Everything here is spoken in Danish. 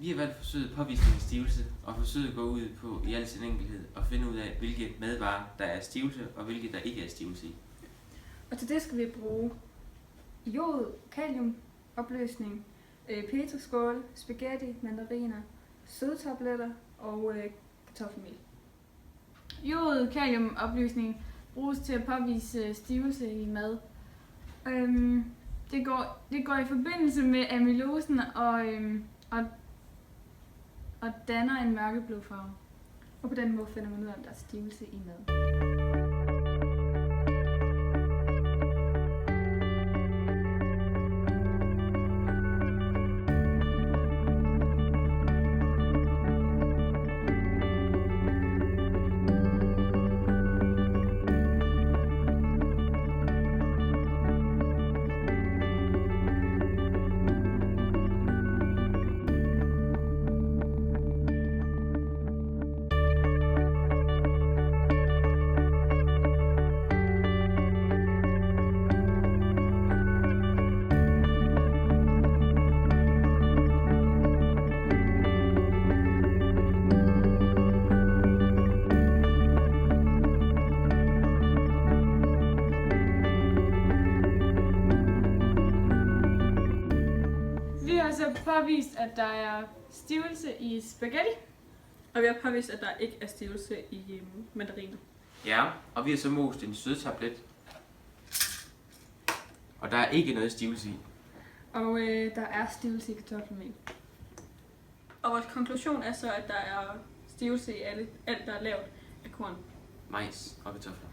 Vi har valgt forsøget påvisning af stivelse, og forsøget går ud på i al sin enkelhed at finde ud af, hvilke madvarer der er stivelse, og hvilke der ikke er stivelse i. Og til det skal vi bruge jod, kalium, opløsning, petriskål, spaghetti, mandariner, sødtabletter og kartoffelmel. Jod, kalium, opløsning bruges til at påvise stivelse i mad. Det går i forbindelse med amylosen og danner en mørkeblå farve. Og på den måde finder man ud af, om der er stivelse i mad. Vi har så påvist, at der er stivelse i spaghetti. Og vi har påvist, at der ikke er stivelse i mandariner. Ja, og vi har så most en sødtablet, og der er ikke noget stivelse i. Og der er stivelse i kartoffelmel. Og vores konklusion er så, at der er stivelse i alt, der er lavet af korn. Majs og kartofler.